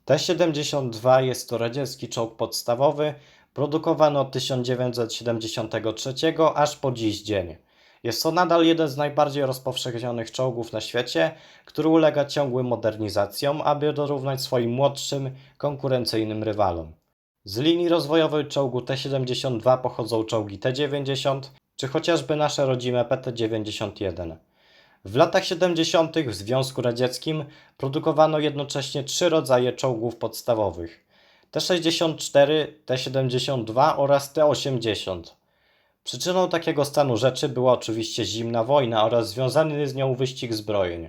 T-72 jest to radziecki czołg podstawowy, produkowany od 1973 aż po dziś dzień. Jest to nadal jeden z najbardziej rozpowszechnionych czołgów na świecie, który ulega ciągłym modernizacjom, aby dorównać swoim młodszym, konkurencyjnym rywalom. Z linii rozwojowej czołgu T-72 pochodzą czołgi T-90 czy chociażby nasze rodzime PT-91. W latach 70. w Związku Radzieckim produkowano jednocześnie trzy rodzaje czołgów podstawowych: T-64, T-72 oraz T-80. Przyczyną takiego stanu rzeczy była oczywiście zimna wojna oraz związany z nią wyścig zbrojeń.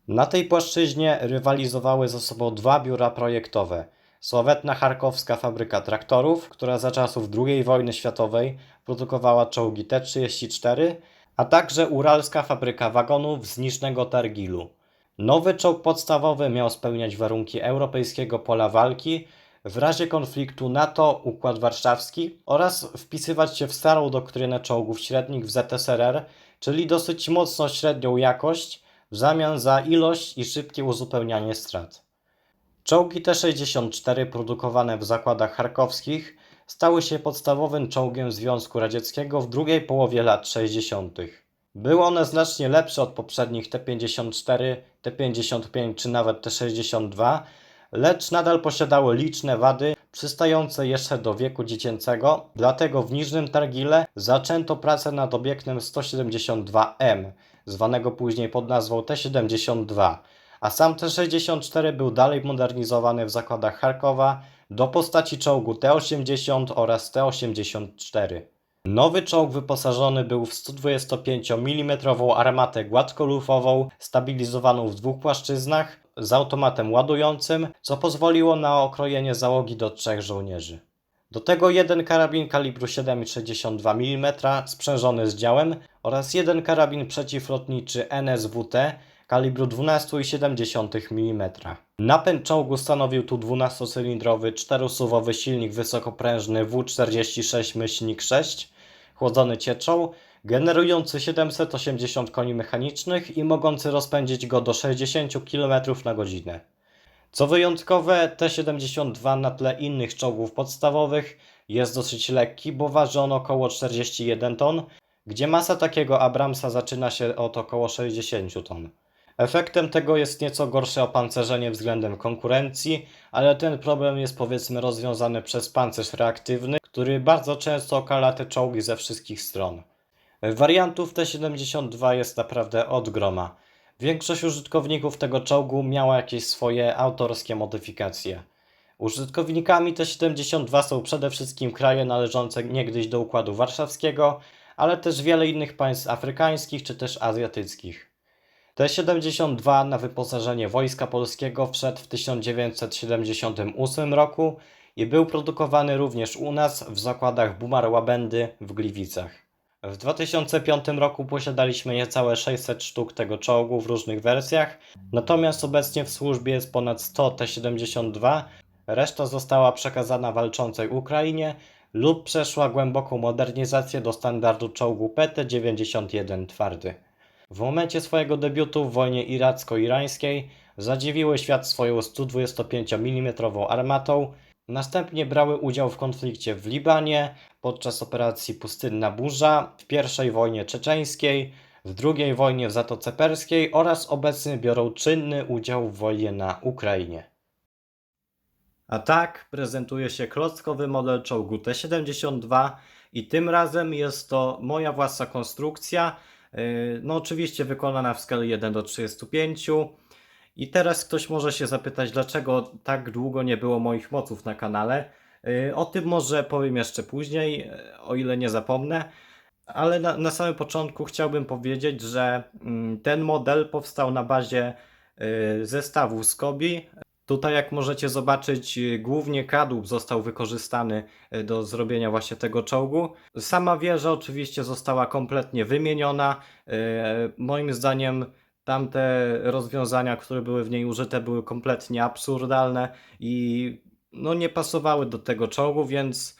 Na tej płaszczyźnie rywalizowały ze sobą dwa biura projektowe: sławetna charkowska fabryka traktorów, która za czasów II wojny światowej produkowała czołgi T-34, a także uralska fabryka wagonów z Niżnego Targilu. Nowy czołg podstawowy miał spełniać warunki europejskiego pola walki w razie konfliktu NATO-Układ Warszawski oraz wpisywać się w starą doktrynę czołgów średnich w ZSRR, czyli dosyć mocno średnią jakość w zamian za ilość i szybkie uzupełnianie strat. Czołgi T-64 produkowane w zakładach charkowskich stały się podstawowym czołgiem Związku Radzieckiego w drugiej połowie lat 60. Były one znacznie lepsze od poprzednich T-54, T-55 czy nawet T-62, lecz nadal posiadały liczne wady przystające jeszcze do wieku dziecięcego, dlatego w Niżnym Targile zaczęto pracę nad obiektem 172M, zwanego później pod nazwą T-72, a sam T-64 był dalej modernizowany w zakładach Charkowa do postaci czołgu T-80 oraz T-84. Nowy czołg wyposażony był w 125 mm armatę gładkolufową stabilizowaną w dwóch płaszczyznach z automatem ładującym, co pozwoliło na okrojenie załogi do 3 żołnierzy. Do tego jeden karabin kalibru 7,62 mm sprzężony z działem oraz jeden karabin przeciwlotniczy NSWT kalibru 12,7 mm. Napęd czołgu stanowił tu 12-cylindrowy, czterosuwowy silnik wysokoprężny W46-6, chłodzony cieczą, generujący 780 koni mechanicznych i mogący rozpędzić go do 60 km/h. Co wyjątkowe, T-72 na tle innych czołgów podstawowych jest dosyć lekki, bo waży on około 41 ton, gdzie masa takiego Abramsa zaczyna się od około 60 ton. Efektem tego jest nieco gorsze opancerzenie względem konkurencji, ale ten problem jest powiedzmy rozwiązany przez pancerz reaktywny, który bardzo często okala te czołgi ze wszystkich stron. Wariantów T-72 jest naprawdę od groma. Większość użytkowników tego czołgu miała jakieś swoje autorskie modyfikacje. Użytkownikami T-72 są przede wszystkim kraje należące niegdyś do Układu Warszawskiego, ale też wiele innych państw afrykańskich czy też azjatyckich. T-72 na wyposażenie Wojska Polskiego wszedł w 1978 roku i był produkowany również u nas w zakładach Bumar-Łabędy w Gliwicach. W 2005 roku posiadaliśmy niecałe 600 sztuk tego czołgu w różnych wersjach, natomiast obecnie w służbie jest ponad 100 T-72, reszta została przekazana walczącej Ukrainie lub przeszła głęboką modernizację do standardu czołgu PT-91 twardy. W momencie swojego debiutu w wojnie iracko-irańskiej zadziwiły świat swoją 125 mm armatą, następnie brały udział w konflikcie w Libanie, podczas operacji Pustynna Burza, w I wojnie czeczeńskiej, w II wojnie w Zatoce Perskiej oraz obecnie biorą czynny udział w wojnie na Ukrainie. A tak prezentuje się klockowy model czołgu T-72 i tym razem jest to moja własna konstrukcja, no oczywiście wykonana w skali 1:35. I teraz ktoś może się zapytać, dlaczego tak długo nie było moich moców na kanale. O tym może powiem jeszcze później, o ile nie zapomnę. Ale na samym początku chciałbym powiedzieć, że ten model powstał na bazie zestawu Scobi. Tutaj, jak możecie zobaczyć, głównie kadłub został wykorzystany do zrobienia właśnie tego czołgu. Sama wieża oczywiście została kompletnie wymieniona. Moim zdaniem tamte rozwiązania, które były w niej użyte, były kompletnie absurdalne i no, nie pasowały do tego czołgu, więc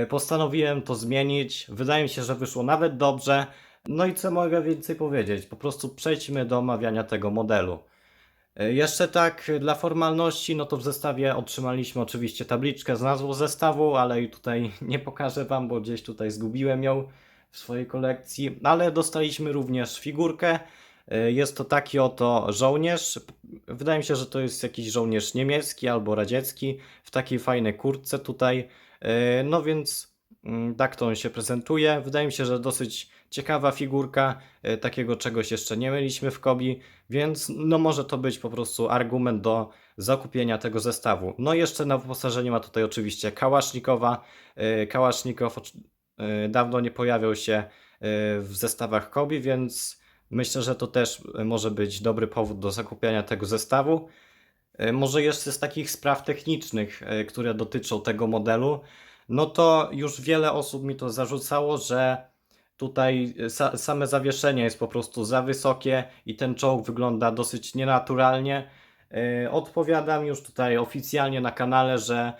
postanowiłem to zmienić. Wydaje mi się, że wyszło nawet dobrze. No i co mogę więcej powiedzieć? Po prostu przejdźmy do omawiania tego modelu. Jeszcze tak dla formalności, no to w zestawie otrzymaliśmy oczywiście tabliczkę z nazwą zestawu, ale i tutaj nie pokażę Wam, bo gdzieś tutaj zgubiłem ją w swojej kolekcji. Ale dostaliśmy również figurkę. Jest to taki oto żołnierz. Wydaje mi się, że to jest jakiś żołnierz niemiecki albo radziecki w takiej fajnej kurtce tutaj. No więc tak to on się prezentuje. Wydaje mi się, że dosyć ciekawa figurka. Takiego czegoś jeszcze nie mieliśmy w Kobi. Więc no może to być po prostu argument do zakupienia tego zestawu. No i jeszcze na wyposażeniu ma tutaj oczywiście Kałasznikowa. Kałasznikow dawno nie pojawiał się w zestawach Kobi, więc myślę, że to też może być dobry powód do zakupienia tego zestawu. Może jeszcze z takich spraw technicznych, które dotyczą tego modelu, no to już wiele osób mi to zarzucało, że tutaj same zawieszenie jest po prostu za wysokie i ten czołg wygląda dosyć nienaturalnie. Odpowiadam już tutaj oficjalnie na kanale, że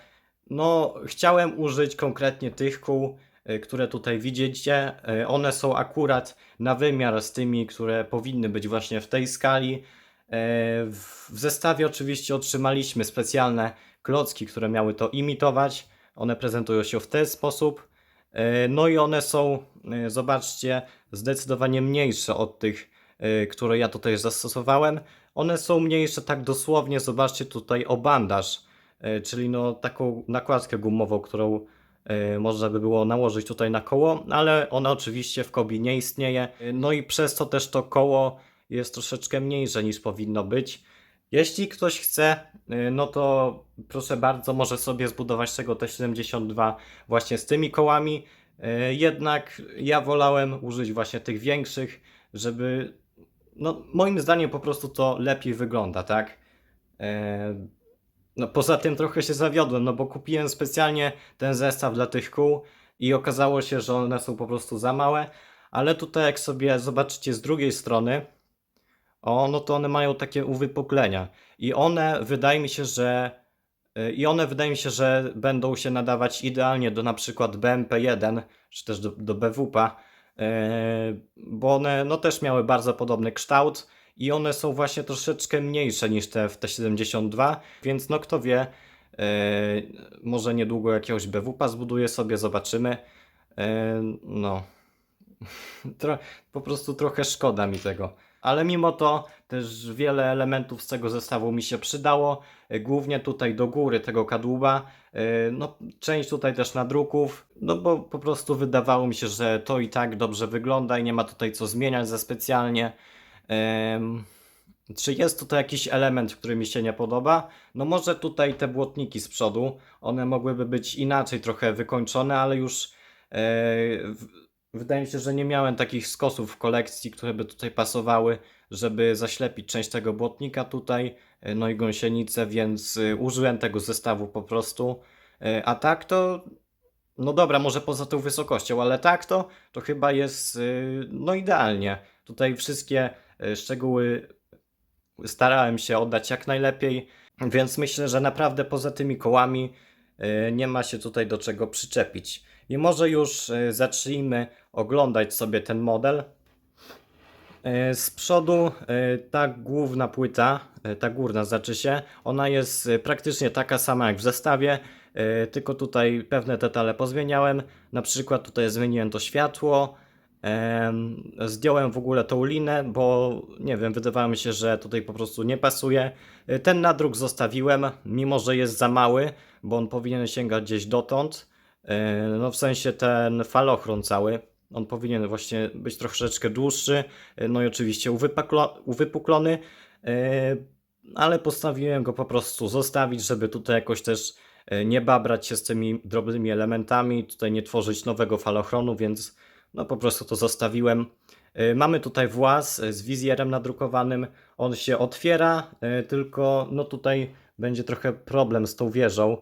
no chciałem użyć konkretnie tych kół, które tutaj widzicie. One są akurat na wymiar z tymi, które powinny być właśnie w tej skali. W zestawie oczywiście otrzymaliśmy specjalne klocki, które miały to imitować. One prezentują się w ten sposób. No i one są, zobaczcie, zdecydowanie mniejsze od tych, które ja tutaj zastosowałem. One są mniejsze tak dosłownie, zobaczcie tutaj o bandaż, czyli no taką nakładkę gumową, którą można by było nałożyć tutaj na koło, ale ona oczywiście w Kobi nie istnieje. No i przez to też to koło jest troszeczkę mniejsze niż powinno być. Jeśli ktoś chce, no to proszę bardzo, może sobie zbudować tego T72 właśnie z tymi kołami. Jednak ja wolałem użyć właśnie tych większych, żeby, no moim zdaniem po prostu to lepiej wygląda, tak? No poza tym trochę się zawiodłem, no bo kupiłem specjalnie ten zestaw dla tych kół i okazało się, że one są po prostu za małe, ale tutaj jak sobie zobaczycie z drugiej strony, no to one mają takie uwypuklenia i one wydaje mi się, że będą się nadawać idealnie do na przykład BMP1 czy też do BWP, bo one no też miały bardzo podobny kształt i one są właśnie troszeczkę mniejsze niż te w T72, więc no kto wie, może niedługo jakiegoś BWP zbuduję sobie, zobaczymy. No, po prostu trochę szkoda mi tego. Ale mimo to też wiele elementów z tego zestawu mi się przydało. Głównie tutaj do góry tego kadłuba. No, część tutaj też nadruków. No bo po prostu wydawało mi się, że to i tak dobrze wygląda i nie ma tutaj co zmieniać za specjalnie. Czy jest tutaj jakiś element, który mi się nie podoba? No może tutaj te błotniki z przodu. One mogłyby być inaczej trochę wykończone, ale już wydaje mi się, że nie miałem takich skosów w kolekcji, które by tutaj pasowały, żeby zaślepić część tego błotnika tutaj, no i gąsienicę, więc użyłem tego zestawu po prostu. A tak to, no dobra, może poza tą wysokością, ale tak to chyba jest no idealnie. Tutaj wszystkie szczegóły starałem się oddać jak najlepiej, więc myślę, że naprawdę poza tymi kołami nie ma się tutaj do czego przyczepić. I może już zacznijmy oglądać sobie ten model. Z przodu ta główna płyta, ta górna znaczy się, ona jest praktycznie taka sama jak w zestawie, tylko tutaj pewne detale pozmieniałem. Na przykład tutaj zmieniłem to światło, zdjąłem w ogóle tą linę, bo nie wiem, wydawało mi się, że tutaj po prostu nie pasuje. Ten nadruk zostawiłem, mimo że jest za mały, bo on powinien sięgać gdzieś dotąd. No w sensie ten falochron cały. On powinien właśnie być troszeczkę dłuższy, no i oczywiście uwypuklony, ale postanowiłem go po prostu zostawić, żeby tutaj jakoś też nie babrać się z tymi drobnymi elementami, tutaj nie tworzyć nowego falochronu, więc no po prostu to zostawiłem. Mamy tutaj właz z wizjerem nadrukowanym, on się otwiera, tylko no tutaj będzie trochę problem z tą wieżą,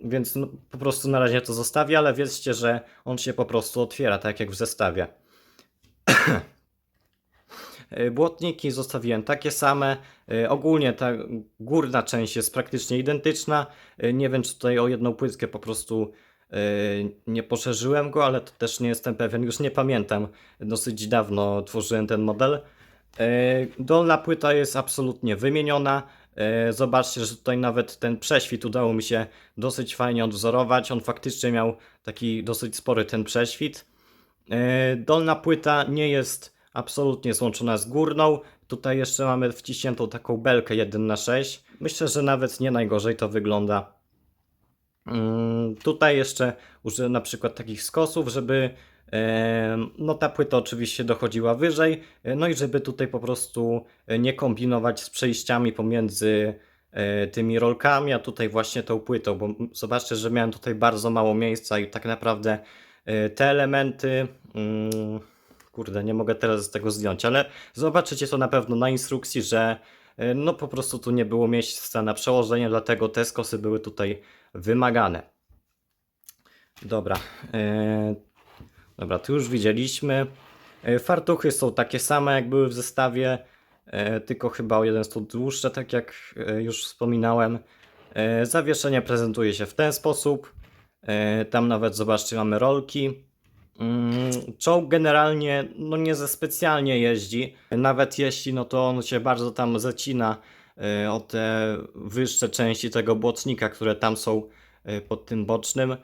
więc no, po prostu na razie to zostawię, ale wiedzcie, że on się po prostu otwiera, tak jak w zestawie. Błotniki zostawiłem takie same. Ogólnie ta górna część jest praktycznie identyczna. Nie wiem, czy tutaj o jedną płytkę po prostu nie poszerzyłem go, ale to też nie jestem pewien, już nie pamiętam. Dosyć dawno tworzyłem ten model. Dolna płyta jest absolutnie wymieniona. Zobaczcie, że tutaj nawet ten prześwit udało mi się dosyć fajnie odwzorować. On faktycznie miał taki dosyć spory ten prześwit. Dolna płyta nie jest absolutnie złączona z górną. Tutaj jeszcze mamy wciśniętą taką belkę 1/6. Myślę, że nawet nie najgorzej to wygląda. Tutaj jeszcze użyłem na przykład takich skosów, żeby no ta płyta oczywiście dochodziła wyżej, no i żeby tutaj po prostu nie kombinować z przejściami pomiędzy tymi rolkami, a tutaj właśnie tą płytą, bo zobaczcie, że miałem tutaj bardzo mało miejsca i tak naprawdę te elementy, kurde, nie mogę teraz z tego zdjąć, ale zobaczycie to na pewno na instrukcji, że no po prostu tu nie było miejsca na przełożenie, dlatego te skosy były tutaj wymagane. Dobra, dobra, tu już widzieliśmy. Fartuchy są takie same jak były w zestawie, tylko chyba o jeden stół dłuższe, tak jak już wspominałem. Zawieszenie prezentuje się w ten sposób. Tam nawet zobaczcie, mamy rolki. Czołg generalnie no nie za specjalnie jeździ. Nawet jeśli, no to on się bardzo tam zacina o te wyższe części tego błotnika, które tam są pod tym bocznym.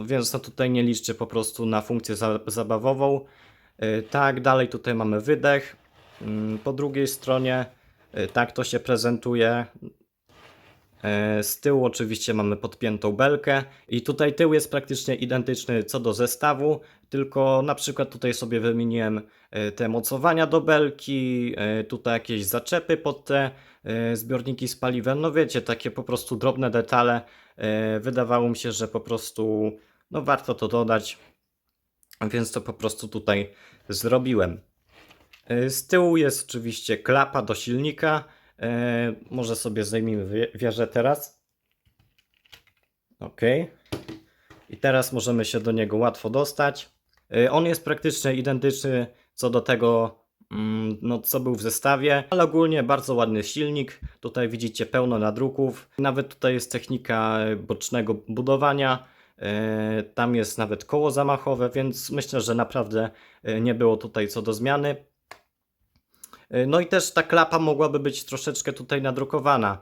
Więc no tutaj nie liczcie po prostu na funkcję zabawową. Tak, dalej tutaj mamy wydech. Po drugiej stronie tak to się prezentuje. Z tyłu oczywiście mamy podpiętą belkę i tutaj tył jest praktycznie identyczny co do zestawu, tylko na przykład tutaj sobie wymieniłem te mocowania do belki, tutaj jakieś zaczepy pod te zbiorniki z paliwem, no wiecie, takie po prostu drobne detale. Wydawało mi się, że po prostu no warto to dodać, więc to po prostu tutaj zrobiłem. Z tyłu jest oczywiście klapa do silnika. Może sobie zdejmijmy wieżę teraz. Ok. I teraz możemy się do niego łatwo dostać. On jest praktycznie identyczny co do tego, no, co był w zestawie, ale ogólnie bardzo ładny silnik. Tutaj widzicie pełno nadruków. Nawet tutaj jest technika bocznego budowania. Tam jest nawet koło zamachowe, więc myślę, że naprawdę nie było tutaj co do zmiany. No i też ta klapa mogłaby być troszeczkę tutaj nadrukowana.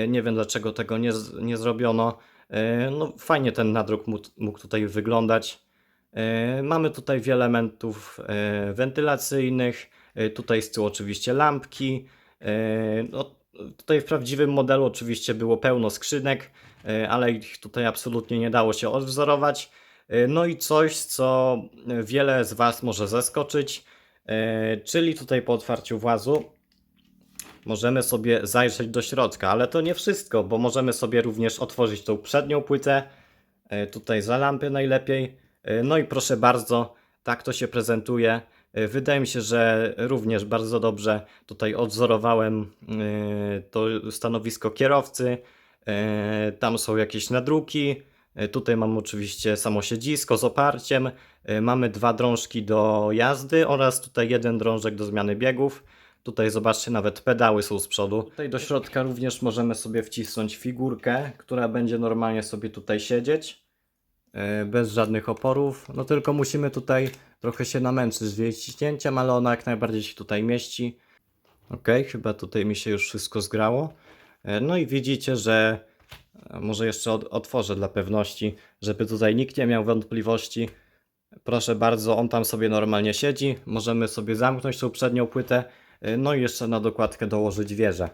Nie wiem dlaczego tego nie zrobiono. No fajnie ten nadruk mógł tutaj wyglądać. Mamy tutaj wiele elementów wentylacyjnych. Tutaj z tyłu oczywiście lampki. No, tutaj w prawdziwym modelu oczywiście było pełno skrzynek, ale ich tutaj absolutnie nie dało się odwzorować. No i coś, co wiele z Was może zaskoczyć, czyli tutaj po otwarciu włazu możemy sobie zajrzeć do środka, ale to nie wszystko, bo możemy sobie również otworzyć tą przednią płytę, tutaj za lampy najlepiej. No i proszę bardzo, tak to się prezentuje. Wydaje mi się, że również bardzo dobrze tutaj odwzorowałem to stanowisko kierowcy. Tam są jakieś nadruki. Tutaj mam oczywiście samo siedzisko z oparciem. Mamy dwa drążki do jazdy oraz tutaj jeden drążek do zmiany biegów. Tutaj zobaczcie, nawet pedały są z przodu. Tutaj do środka również możemy sobie wcisnąć figurkę, która będzie normalnie sobie tutaj siedzieć. Bez żadnych oporów. No tylko musimy tutaj trochę się namęczyć z jej ciśnięciem, ale ona jak najbardziej się tutaj mieści. Ok, chyba tutaj mi się już wszystko zgrało. No i widzicie, że może jeszcze otworzę dla pewności, żeby tutaj nikt nie miał wątpliwości. Proszę bardzo, on tam sobie normalnie siedzi. Możemy sobie zamknąć tą przednią płytę. No i jeszcze na dokładkę dołożyć wieżę.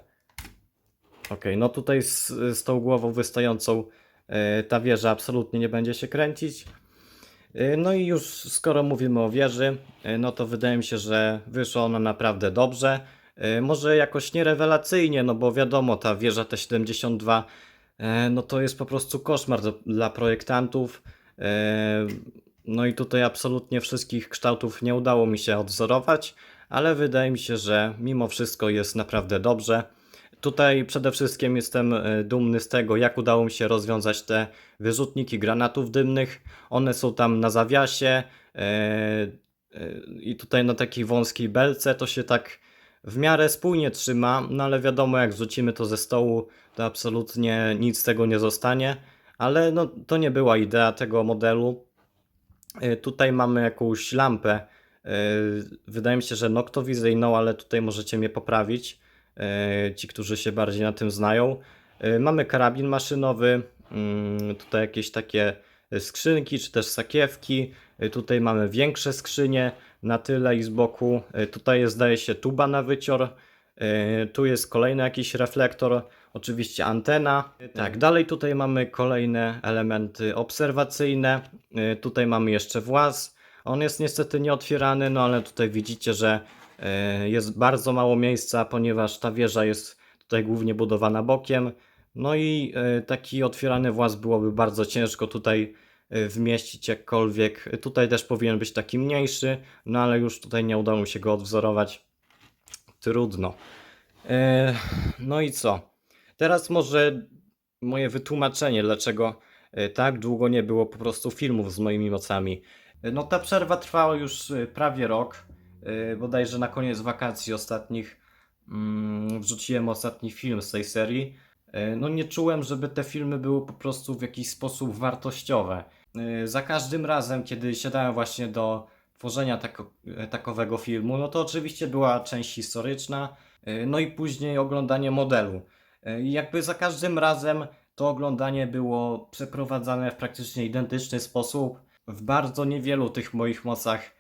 Ok, no tutaj z tą głową wystającą ta wieża absolutnie nie będzie się kręcić. No i już skoro mówimy o wieży, no to wydaje mi się, że wyszła ona naprawdę dobrze. Może jakoś nie rewelacyjnie, no bo wiadomo, ta wieża T72 no to jest po prostu koszmar dla projektantów. No i tutaj absolutnie wszystkich kształtów nie udało mi się odwzorować, ale wydaje mi się, że mimo wszystko jest naprawdę dobrze. Tutaj przede wszystkim jestem dumny z tego, jak udało mi się rozwiązać te wyrzutniki granatów dymnych. One są tam na zawiasie i tutaj na takiej wąskiej belce to się tak w miarę spójnie trzyma, no ale wiadomo, jak wrzucimy to ze stołu, to absolutnie nic z tego nie zostanie, ale no, to nie była idea tego modelu. Tutaj mamy jakąś lampę Wydaje mi się, że Noctovision, no ale tutaj możecie mnie poprawić, ci, którzy się bardziej na tym znają. Mamy karabin maszynowy, tutaj jakieś takie skrzynki, czy też sakiewki. Tutaj mamy większe skrzynie na tyle i z boku. Tutaj jest, zdaje się, tuba na wycior. Tu jest kolejny jakiś reflektor, oczywiście antena. Tak, dalej tutaj mamy kolejne elementy obserwacyjne. Tutaj mamy jeszcze właz. On jest niestety nieotwierany, no ale tutaj widzicie, że jest bardzo mało miejsca, ponieważ ta wieża jest tutaj głównie budowana bokiem. No i taki otwierany właz byłoby bardzo ciężko tutaj wmieścić jakkolwiek. Tutaj też powinien być taki mniejszy, no ale już tutaj nie udało mi się go odwzorować. Trudno. No i co? Teraz może moje wytłumaczenie, dlaczego tak długo nie było po prostu filmów z moimi mocami. No ta przerwa trwała już prawie rok. Bodajże na koniec wakacji ostatnich wrzuciłem ostatni film z tej serii. No nie czułem, żeby te filmy były po prostu w jakiś sposób wartościowe. Za każdym razem, kiedy siadałem właśnie do tworzenia takowego filmu, no to oczywiście była część historyczna, no i później oglądanie modelu. I jakby za każdym razem to oglądanie było przeprowadzane w praktycznie identyczny sposób. W bardzo niewielu tych moich mocach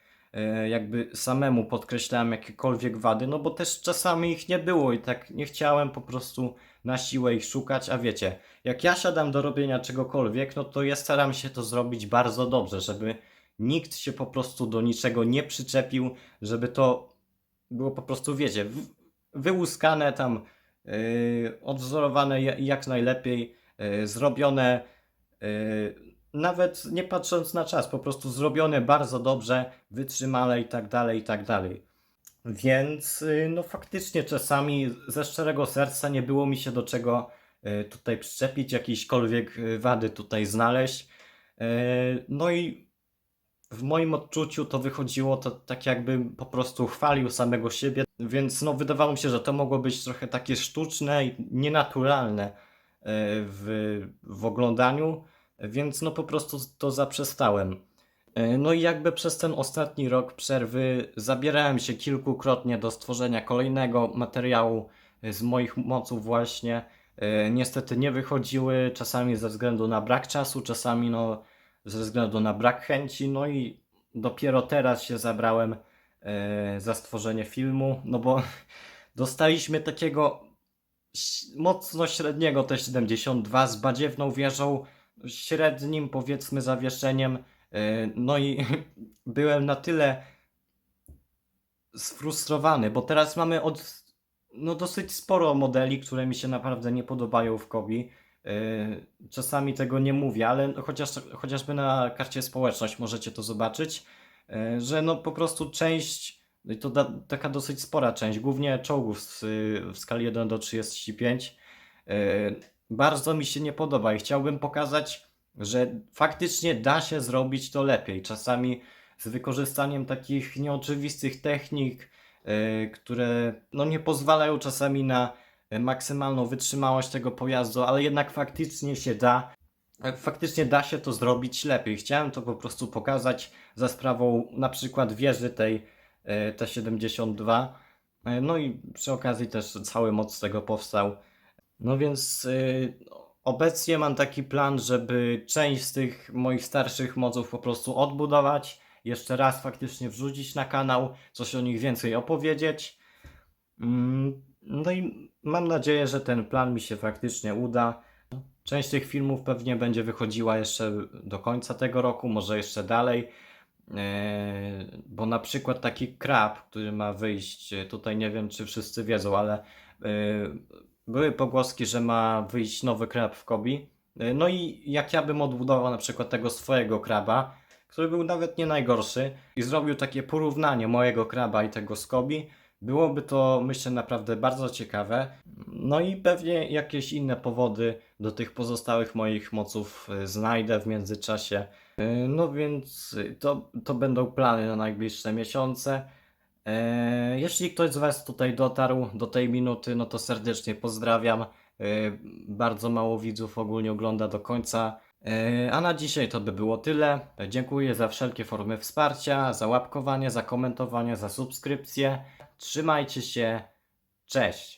jakby samemu podkreślałem jakiekolwiek wady, no bo też czasami ich nie było i tak nie chciałem po prostu na siłę ich szukać, a wiecie, jak ja siadam do robienia czegokolwiek, no to ja staram się to zrobić bardzo dobrze, żeby nikt się po prostu do niczego nie przyczepił, żeby to było po prostu, wiecie, wyłuskane tam, odwzorowane jak najlepiej, zrobione, nawet nie patrząc na czas, po prostu zrobione bardzo dobrze, wytrzymale i tak dalej, i tak dalej. Więc no faktycznie czasami ze szczerego serca nie było mi się do czego tutaj przyczepić, jakiekolwiek wady tutaj znaleźć. No i w moim odczuciu to wychodziło to tak jakbym po prostu chwalił samego siebie, więc no wydawało mi się, że to mogło być trochę takie sztuczne i nienaturalne w oglądaniu, więc no po prostu to zaprzestałem. No i jakby przez ten ostatni rok przerwy zabierałem się kilkukrotnie do stworzenia kolejnego materiału z moich moców właśnie. Niestety nie wychodziły, czasami ze względu na brak czasu, czasami no ze względu na brak chęci, no i dopiero teraz się zabrałem za stworzenie filmu, no bo dostaliśmy takiego mocno średniego T-72 z badziewną wieżą, średnim powiedzmy zawieszeniem, no i byłem na tyle sfrustrowany, bo teraz mamy no dosyć sporo modeli, które mi się naprawdę nie podobają w Kobi. Czasami tego nie mówię, ale chociażby na karcie społeczność możecie to zobaczyć, że no po prostu część, no i to taka dosyć spora część, głównie czołgów w skali 1 do 35, bardzo mi się nie podoba i chciałbym pokazać, że faktycznie da się zrobić to lepiej. Czasami z wykorzystaniem takich nieoczywistych technik, które no nie pozwalają czasami na maksymalną wytrzymałość tego pojazdu, ale jednak faktycznie się da. Faktycznie da się to zrobić lepiej. Chciałem to po prostu pokazać za sprawą na przykład wieży tej T-72. No i przy okazji też cały moc z tego powstał. No więc obecnie mam taki plan, żeby część z tych moich starszych moców po prostu odbudować, jeszcze raz faktycznie wrzucić na kanał, coś o nich więcej opowiedzieć. No i mam nadzieję, że ten plan mi się faktycznie uda. Część tych filmów pewnie będzie wychodziła jeszcze do końca tego roku, może jeszcze dalej. Bo na przykład taki Krab, który ma wyjść, tutaj nie wiem czy wszyscy wiedzą, ale były pogłoski, że ma wyjść nowy Krab w Kobi. No i jak ja bym odbudował na przykład tego swojego Kraba, który był nawet nie najgorszy i zrobił takie porównanie mojego Kraba i tego z Kobi, byłoby to myślę naprawdę bardzo ciekawe. No i pewnie jakieś inne powody do tych pozostałych moich moców znajdę w międzyczasie. No więc to będą plany na najbliższe miesiące. Jeśli ktoś z Was tutaj dotarł do tej minuty, no to serdecznie pozdrawiam. Bardzo mało widzów ogólnie ogląda do końca. A na dzisiaj to by było tyle. Dziękuję za wszelkie formy wsparcia, za łapkowanie, za komentowanie, za subskrypcję. Trzymajcie się. Cześć.